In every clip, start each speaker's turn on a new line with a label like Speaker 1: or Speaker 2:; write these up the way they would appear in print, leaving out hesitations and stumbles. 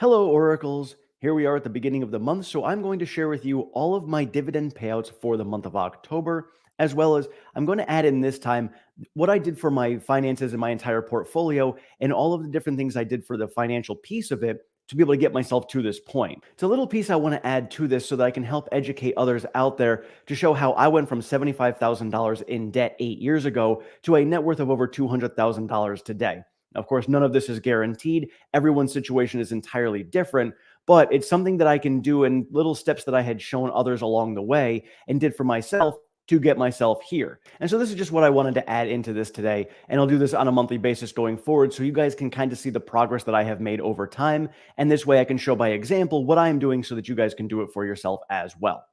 Speaker 1: Hello, Oracles. Here we are at the beginning of the month, so I'm going to share with you all of my dividend payouts for the month of October, as well as I'm going to add in this time what I did for my finances and my entire portfolio and all of the different things I did for the financial piece of it to be able to get myself to this point. It's a little piece I want to add to this so that I can help educate others out there to show how I went from $75,000 in debt 8 years ago to a net worth of over $200,000 today. Of course, none of this is guaranteed. Everyone's situation is entirely different, but it's something that I can do in little steps that I had shown others along the way and did for myself to get myself here. And so this is just what I wanted to add into this today. And I'll do this on a monthly basis going forward so you guys can kind of see the progress that I have made over time. And this way I can show by example what I'm doing so that you guys can do it for yourself as well.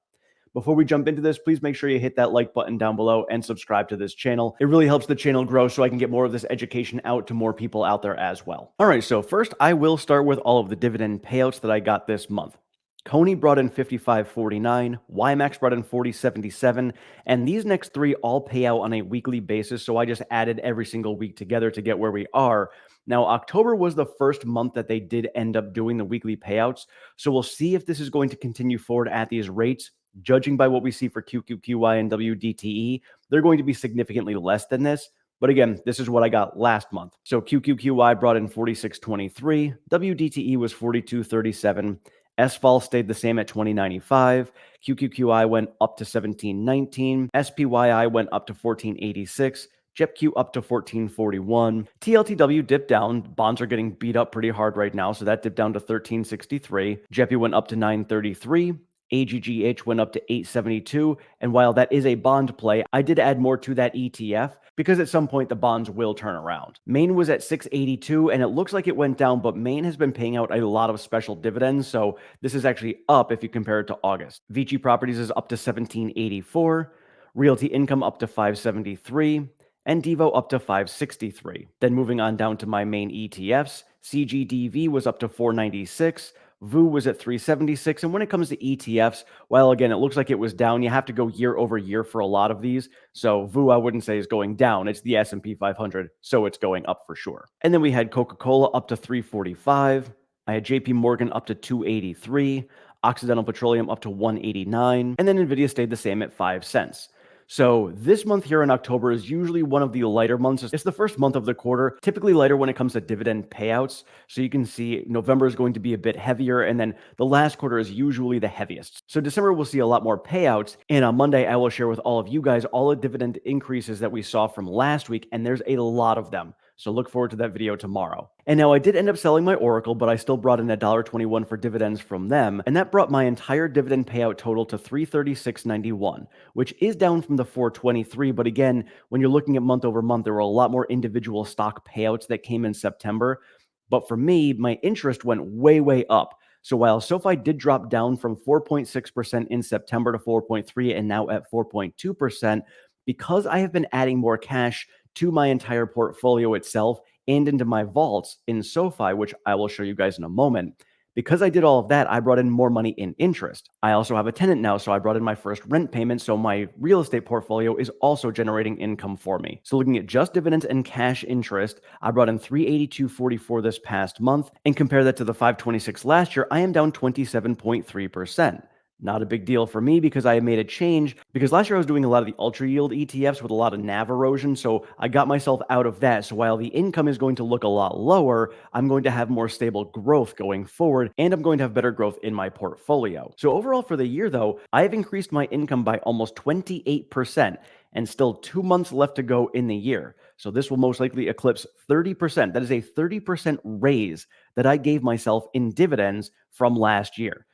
Speaker 1: Before we jump into this, please make sure you hit that like button down below and subscribe to this channel. It really helps the channel grow so I can get more of this education out to more people out there as well. All right, so first I will start with all of the dividend payouts that I got this month. Coney brought in 55.49, YMAX brought in 40.77, and these next three all pay out on a weekly basis, so I just added every single week together to get where we are. Now, October was the first month that they did end up doing the weekly payouts, so we'll see if this is going to continue forward at these rates. Judging by what we see for QQQY and WDTE, they're going to be significantly less than this. But again, this is what I got last month. So QQQY brought in 46.23, WDTE was 42.37, SFAL stayed the same at 20.95, QQQI went up to 17.19, SPYI went up to 14.86, JEPQ up to 14.41. TLTW dipped down. Bonds are getting beat up pretty hard right now, so that dipped down to 13.63. JEPI went up to 9.33. AGGH went up to 872, and while that is a bond play, I did add more to that ETF because at some point the bonds will turn around. Maine was at 682, and it looks like it went down, but Maine has been paying out a lot of special dividends, so this is actually up if you compare it to August. Vici Properties is up to 1784, Realty Income up to 573, and Devo up to 563. Then moving on down to my main ETFs, CGDV was up to 496, VU was at 376. And when it comes to ETFs, while again, it looks like it was down, you have to go year over year for a lot of these. So VU, I wouldn't say is going down. It's the S&P 500, so it's going up for sure. And then we had Coca-Cola up to 345. I had JP Morgan up to 283. Occidental Petroleum up to 189. And then NVIDIA stayed the same at 5 cents. So this month here in October is usually one of the lighter months. It's the first month of the quarter, typically lighter when it comes to dividend payouts. So you can see November is going to be a bit heavier, and then the last quarter is usually the heaviest. So December we'll see a lot more payouts, and on Monday I will share with all of you guys all the dividend increases that we saw from last week, and there's a lot of them. So look forward to that video tomorrow. And now I did end up selling my Oracle, but I still brought in $1.21 for dividends from them, and that brought my entire dividend payout total to $336.91, which is down from the $423. But again, when you're looking at month over month, there were a lot more individual stock payouts that came in September. But for me, my interest went way, way up. So while SoFi did drop down from 4.6% in September to 4.3% and now at 4.2%, because I have been adding more cash to my entire portfolio itself and into my vaults in SoFi, which I will show you guys in a moment. Because I did all of that, I brought in more money in interest. I also have a tenant now, so I brought in my first rent payment, so my real estate portfolio is also generating income for me. So looking at just dividends and cash interest, I brought in $382.44 this past month, and compare that to the $526 last year, I am down 27.3%. Not a big deal for me because I made a change because last year I was doing a lot of the ultra yield ETFs with a lot of NAV erosion. So I got myself out of that. So while the income is going to look a lot lower, I'm going to have more stable growth going forward, and I'm going to have better growth in my portfolio. So overall for the year though, I've increased my income by almost 28% and still 2 months left to go in the year. So this will most likely eclipse 30%. That is a 30% raise that I gave myself in dividends from last year.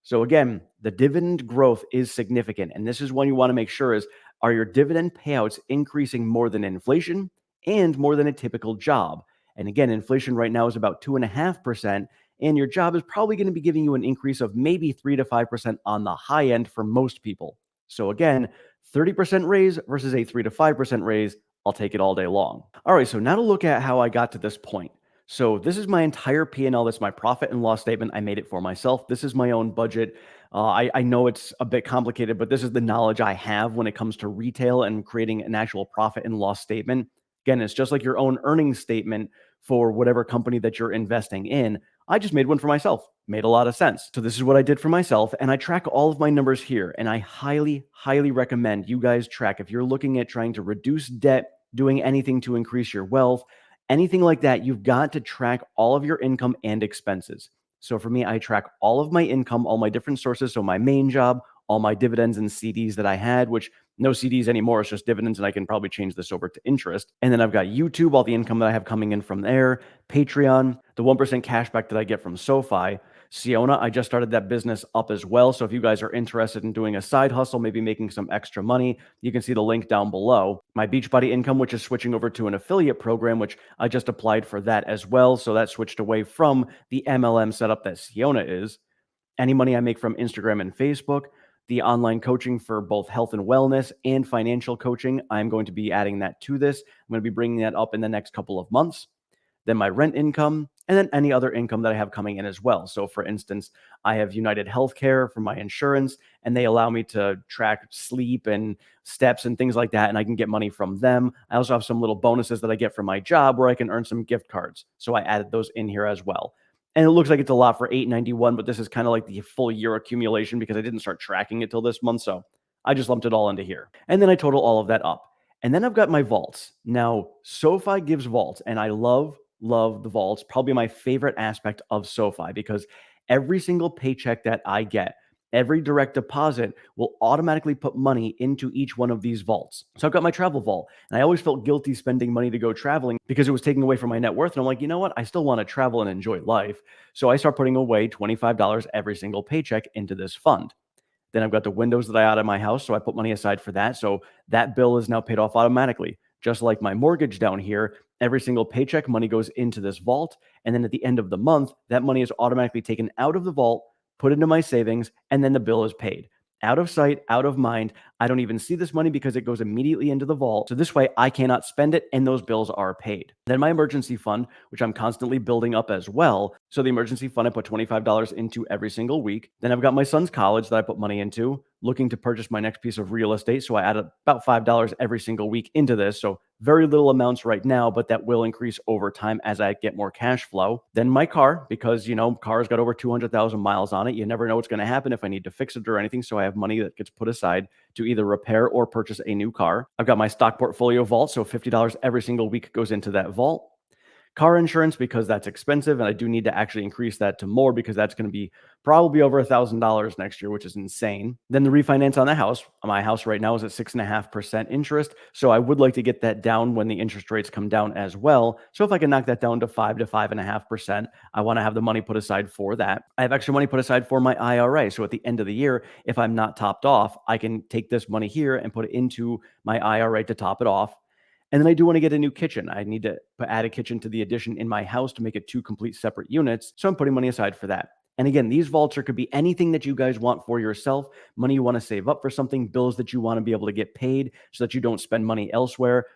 Speaker 1: So again, the dividend growth is significant, and this is one you want to make sure is, are your dividend payouts increasing more than inflation and more than a typical job? And again, inflation right now is about 2.5%, and your job is probably going to be giving you an increase of maybe 3 to 5% on the high end for most people. So again, 30% raise versus a 3 to 5% raise, I'll take it all day long. All right, so now to look at how I got to this point. So this is my entire P&L. That's my profit and loss statement. I made it for myself. This is my own budget. I know it's a bit complicated, but this is the knowledge I have when it comes to retail and creating an actual profit and loss statement. Again, it's just like your own earnings statement for whatever company that you're investing in. I just made one for myself. Made a lot of sense. So this is what I did for myself, and I track all of my numbers here, and I highly, highly recommend you guys track if you're looking at trying to reduce debt, doing anything to increase your wealth, anything like that, you've got to track all of your income and expenses. So for me, I track all of my income, all my different sources. So my main job, all my dividends and CDs that I had, which no CDs anymore, it's just dividends, and I can probably change this over to interest. And then I've got YouTube, all the income that I have coming in from there, Patreon, the 1% cashback that I get from SoFi. Siona, I just started that business up as well. So if you guys are interested in doing a side hustle, maybe making some extra money, you can see the link down below. My Beachbody income, which is switching over to an affiliate program, which I just applied for that as well. So that switched away from the MLM setup that Siona is. Any money I make from Instagram and Facebook, the online coaching for both health and wellness and financial coaching, I'm going to be adding that to this. I'm going to be bringing that up in the next couple of months. Then my rent income, and then any other income that I have coming in as well. So for instance, I have United Healthcare for my insurance, and they allow me to track sleep and steps and things like that, and I can get money from them. I also have some little bonuses that I get from my job where I can earn some gift cards. So I added those in here as well. And it looks like it's a lot for 891, but this is kind of like the full year accumulation because I didn't start tracking it till this month. So I just lumped it all into here. And then I total all of that up. And then I've got my vaults. Now, SoFi gives vaults, and I love the vaults. Probably my favorite aspect of SoFi because every single paycheck that I get, every direct deposit will automatically put money into each one of these vaults. So I've got my travel vault, and I always felt guilty spending money to go traveling because it was taking away from my net worth. And I'm like, you know what? I still want to travel and enjoy life. So I start putting away $25 every single paycheck into this fund. Then I've got the windows that I add in my house, so I put money aside for that. So that bill is now paid off automatically. Just like my mortgage down here, every single paycheck money goes into this vault. And then at the end of the month, that money is automatically taken out of the vault, put into my savings, and then the bill is paid. Out of sight, out of mind. I don't even see this money because it goes immediately into the vault. So this way I cannot spend it and those bills are paid. Then my emergency fund, which I'm constantly building up as well. So the emergency fund, I put $25 into every single week. Then I've got my son's college that I put money into, looking to purchase my next piece of real estate. So I add about $5 every single week into this. So very little amounts right now, but that will increase over time as I get more cash flow. Then my car, because, car's got over 200,000 miles on it. You never know what's going to happen if I need to fix it or anything. So I have money that gets put aside to either repair or purchase a new car. I've got my stock portfolio vault. So $50 every single week goes into that vault. Car insurance, because that's expensive, and I do need to actually increase that to more because that's going to be probably over $1,000 next year, which is insane. Then the refinance on the house. My house right now is at 6.5% interest, so I would like to get that down when the interest rates come down as well. So if I can knock that down to 5 to 5.5%, I want to have the money put aside for that. I have extra money put aside for my IRA, so at the end of the year, if I'm not topped off, I can take this money here and put it into my IRA to top it off. And then I do want to get a new kitchen. I need to add a kitchen to the addition in my house to make it two complete separate units. So I'm putting money aside for that. And again, these vaults could be anything that you guys want for yourself, money you want to save up for something, bills that you want to be able to get paid so that you don't spend money elsewhere.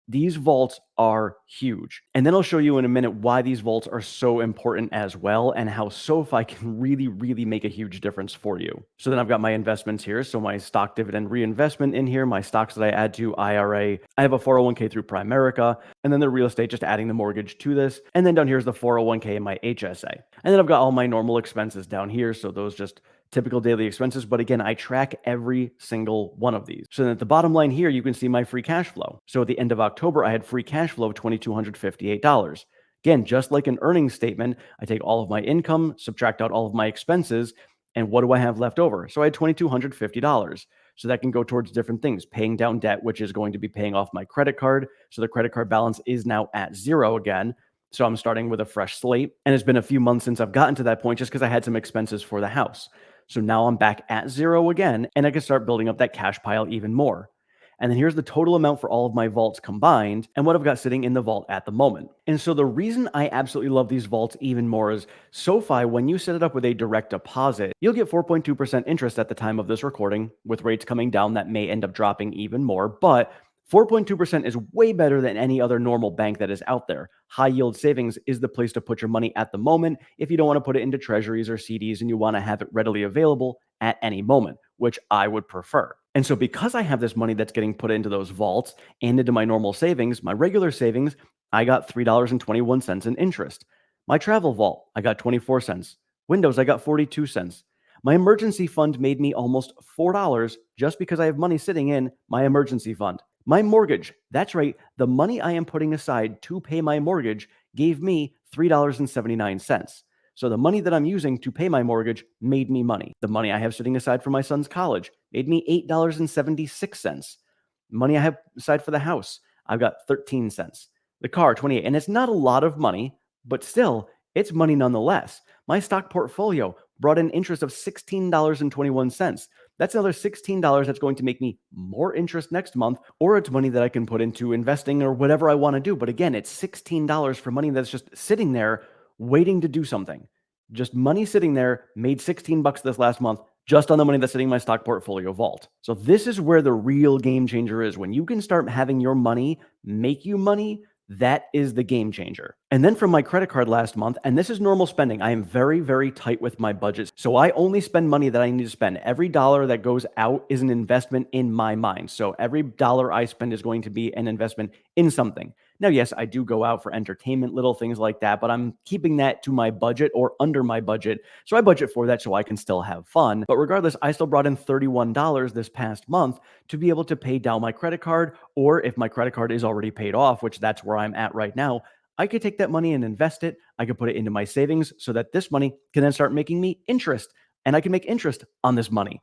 Speaker 1: These vaults are huge. And then I'll show you in a minute why these vaults are so important as well and how SoFi can really, really make a huge difference for you. So then I've got my investments here. So my stock dividend reinvestment in here, my stocks that I add to IRA. I have a 401k through Primerica, and then the real estate, just adding the mortgage to this. And then down here is the 401k and my HSA. And then I've got all my normal expenses down here. So those just typical daily expenses. But again, I track every single one of these. So then at the bottom line here, you can see my free cash flow. So at the end of October, I had free cash flow of $2,258. Again, just like an earnings statement, I take all of my income, subtract out all of my expenses, and what do I have left over? So I had $2,250. So that can go towards different things, paying down debt, which is going to be paying off my credit card. So the credit card balance is now at zero again. So I'm starting with a fresh slate. And it's been a few months since I've gotten to that point just because I had some expenses for the house. So now I'm back at zero again, and I can start building up that cash pile even more. And then here's the total amount for all of my vaults combined and what I've got sitting in the vault at the moment. And so the reason I absolutely love these vaults even more is SoFi, when you set it up with a direct deposit, you'll get 4.2% interest at the time of this recording. With rates coming down, that may end up dropping even more, but 4.2% is way better than any other normal bank that is out there. High yield savings is the place to put your money at the moment if you don't want to put it into treasuries or CDs and you want to have it readily available at any moment, which I would prefer. And so because I have this money that's getting put into those vaults and into my normal savings, my regular savings, I got $3.21 in interest. My travel vault, I got 24 cents. Windows, I got 42 cents. My emergency fund made me almost $4 just because I have money sitting in my emergency fund. My mortgage, that's right, the money I am putting aside to pay my mortgage gave me $3.79. So the money that I'm using to pay my mortgage made me money. The money I have sitting aside for my son's college made me $8.76. Money I have aside for the house, I've got 13 cents. The car, 28. And it's not a lot of money, but still, it's money nonetheless. My stock portfolio brought in interest of $16.21. That's another $16 that's going to make me more interest next month, or it's money that I can put into investing or whatever I want to do. But again, it's $16 for money that's just sitting there waiting to do something. Just money sitting there made 16 bucks this last month just on the money that's sitting in my stock portfolio vault. So this is where the real game changer is. When you can start having your money make you money, that is the game changer. And then from my credit card last month, and this is normal spending, I am very, very tight with my budgets. So I only spend money that I need to spend. Every dollar that goes out is an investment in my mind. So every dollar I spend is going to be an investment in something. Now, yes, I do go out for entertainment, little things like that, but I'm keeping that to my budget or under my budget. So I budget for that so I can still have fun. But regardless, I still brought in $31 this past month to be able to pay down my credit card, or if my credit card is already paid off, which that's where I'm at right now, I could take that money and invest it. I could put it into my savings so that this money can then start making me interest, and I can make interest on this money.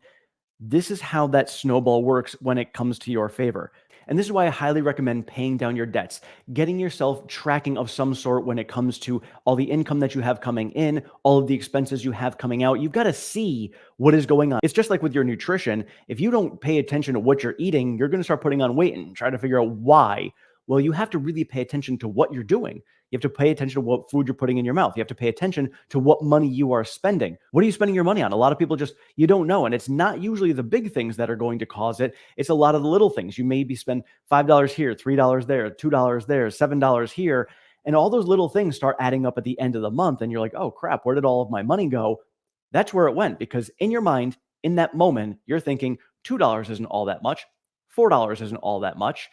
Speaker 1: This is how that snowball works when it comes to your favor. And this is why I highly recommend paying down your debts, getting yourself tracking of some sort when it comes to all the income that you have coming in, all of the expenses you have coming out. You've got to see what is going on. It's just like with your nutrition. If you don't pay attention to what you're eating, you're going to start putting on weight and try to figure out why. Well, you have to really pay attention to what you're doing. You have to pay attention to what food you're putting in your mouth. You have to pay attention to what money you are spending. What are you spending your money on? A lot of people just, you don't know. And it's not usually the big things that are going to cause it. It's a lot of the little things. You maybe spend $5 here, $3 there, $2 there, $7 here. And all those little things start adding up at the end of the month. And you're like, oh crap, where did all of my money go? That's where it went. Because in your mind, in that moment, you're thinking $2 isn't all that much. $4 isn't all that much.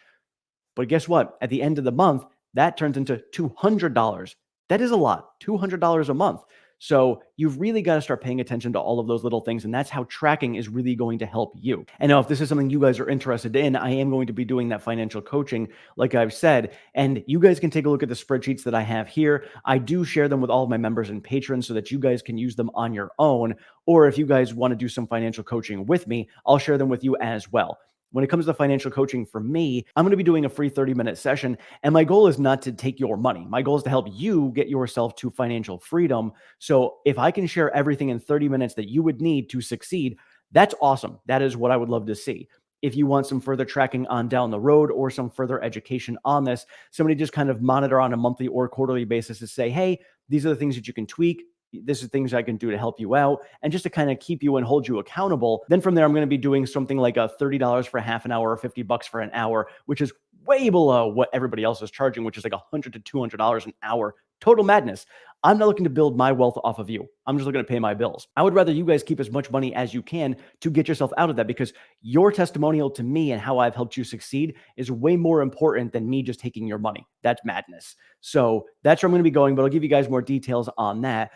Speaker 1: But guess what? At the end of the month, that turns into $200. That is a lot, $200 a month. So you've really got to start paying attention to all of those little things. And that's how tracking is really going to help you. And now, if this is something you guys are interested in, I am going to be doing that financial coaching, like I've said. And you guys can take a look at the spreadsheets that I have here. I do share them with all of my members and patrons so that you guys can use them on your own. Or if you guys want to do some financial coaching with me, I'll share them with you as well. When it comes to financial coaching for me, I'm going to be doing a free 30-minute session. And my goal is not to take your money. My goal is to help you get yourself to financial freedom. So if I can share everything in 30 minutes that you would need to succeed, that's awesome. That is what I would love to see. If you want some further tracking on down the road or some further education on this, somebody just kind of monitor on a monthly or quarterly basis to say, hey, these are the things that you can tweak. This is things I can do to help you out and just to kind of keep you and hold you accountable. Then from there, I'm going to be doing something like a $30 for half an hour or $50 for an hour, which is way below what everybody else is charging, which is like $100 to $200 an hour. Total madness. I'm not looking to build my wealth off of you. I'm just looking to pay my bills. I would rather you guys keep as much money as you can to get yourself out of that, because your testimonial to me and how I've helped you succeed is way more important than me just taking your money. That's madness. So that's where I'm going to be going, but I'll give you guys more details on that.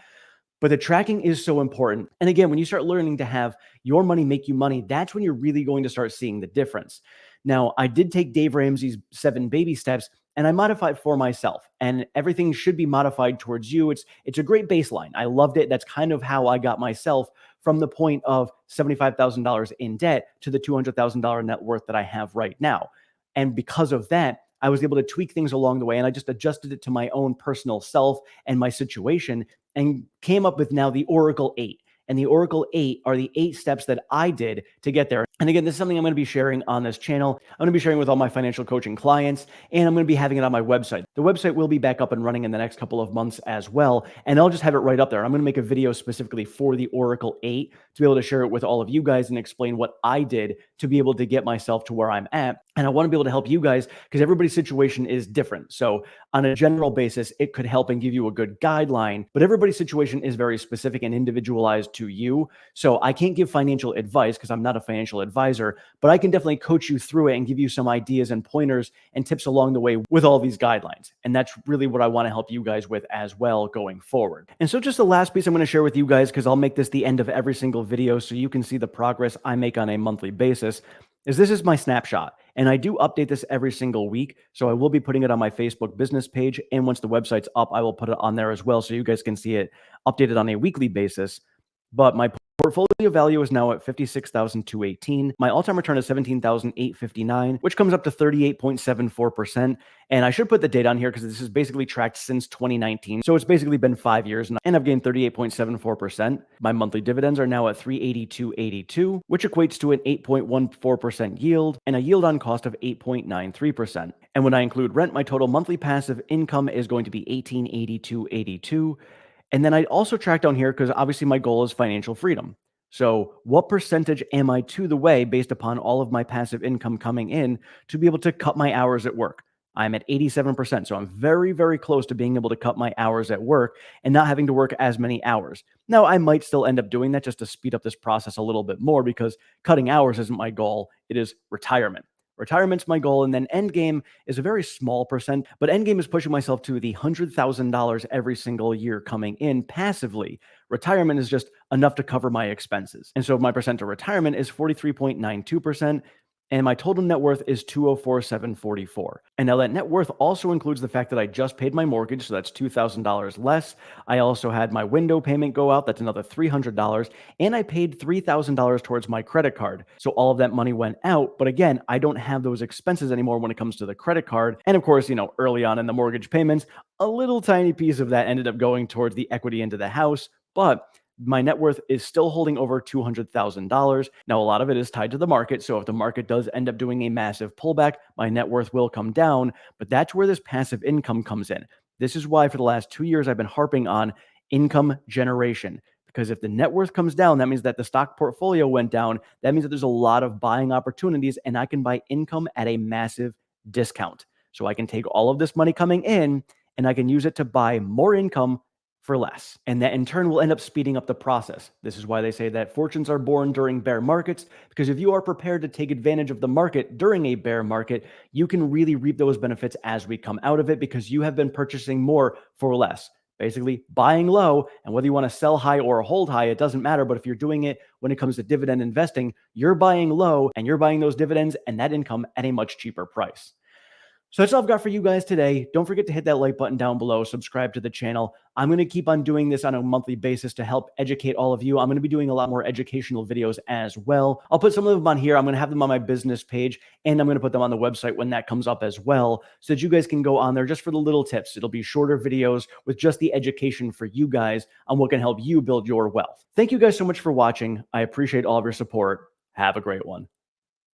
Speaker 1: But the tracking is so important. And again, when you start learning to have your money make you money, that's when you're really going to start seeing the difference. Now, I did take Dave Ramsey's 7 baby steps and I modified for myself, and everything should be modified towards you. It's a great baseline. I loved it. That's kind of how I got myself from the point of $75,000 in debt to the $200,000 net worth that I have right now. And because of that, I was able to tweak things along the way, and I just adjusted it to my own personal self and my situation and came up with now the Oracle 8. And the Oracle 8 are the 8 steps that I did to get there. And again, this is something I'm going to be sharing on this channel. I'm going to be sharing with all my financial coaching clients, and I'm going to be having it on my website. The website will be back up and running in the next couple of months as well, and I'll just have it right up there. I'm going to make a video specifically for the Oracle 8 to be able to share it with all of you guys and explain what I did to be able to get myself to where I'm at. And I want to be able to help you guys because everybody's situation is different. So on a general basis, it could help and give you a good guideline, but everybody's situation is very specific and individualized to you. So I can't give financial advice because I'm not a financial advisor, but I can definitely coach you through it and give you some ideas and pointers and tips along the way with all these guidelines. And that's really what I want to help you guys with as well going forward. And so just the last piece I'm going to share with you guys, because I'll make this the end of every single video so you can see the progress I make on a monthly basis, is this is my snapshot. And I do update this every single week. So I will be putting it on my Facebook business page. And once the website's up, I will put it on there as well so you guys can see it updated on a weekly basis. But my portfolio value is now at 56,218. My all-time return is 17,859, which comes up to 38.74%. And I should put the date on here because this is basically tracked since 2019. So it's basically been 5 years and I've gained 38.74%. My monthly dividends are now at 382.82, which equates to an 8.14% yield and a yield on cost of 8.93%. And when I include rent, my total monthly passive income is going to be 1882.82. And then I also track down here because obviously my goal is financial freedom. So what percentage am I to the way based upon all of my passive income coming in to be able to cut my hours at work? I'm at 87%. So I'm very, very close to being able to cut my hours at work and not having to work as many hours. Now, I might still end up doing that just to speed up this process a little bit more because cutting hours isn't my goal. It is retirement. Retirement's my goal, and then endgame is a very small percent, but endgame is pushing myself to the $100,000 every single year coming in passively. Retirement is just enough to cover my expenses. And so my percent to retirement is 43.92%. And my total net worth is 204,744. And now that net worth also includes the fact that I just paid my mortgage, so that's $2,000 less. I also had my window payment go out, that's another $300, and I paid $3,000 towards my credit card. So all of that money went out, but again, I don't have those expenses anymore when it comes to the credit card. And of course, early on in the mortgage payments, a little tiny piece of that ended up going towards the equity into the house, but my net worth is still holding over $200,000. Now, a lot of it is tied to the market. So if the market does end up doing a massive pullback, my net worth will come down. But that's where this passive income comes in. This is why for the last 2 years, I've been harping on income generation. Because if the net worth comes down, that means that the stock portfolio went down. That means that there's a lot of buying opportunities and I can buy income at a massive discount. So I can take all of this money coming in and I can use it to buy more income for less. And that in turn will end up speeding up the process. This is why they say that fortunes are born during bear markets, because if you are prepared to take advantage of the market during a bear market, you can really reap those benefits as we come out of it because you have been purchasing more for less. Basically buying low, and whether you want to sell high or hold high, it doesn't matter. But if you're doing it when it comes to dividend investing, you're buying low and you're buying those dividends and that income at a much cheaper price. So that's all I've got for you guys today. Don't forget to hit that like button down below, subscribe to the channel. I'm going to keep on doing this on a monthly basis to help educate all of you. I'm going to be doing a lot more educational videos as well. I'll put some of them on here. I'm going to have them on my business page, and I'm going to put them on the website when that comes up as well, so that you guys can go on there just for the little tips. It'll be shorter videos with just the education for you guys on what can help you build your wealth. Thank you guys so much for watching. I appreciate all of your support. Have a great one.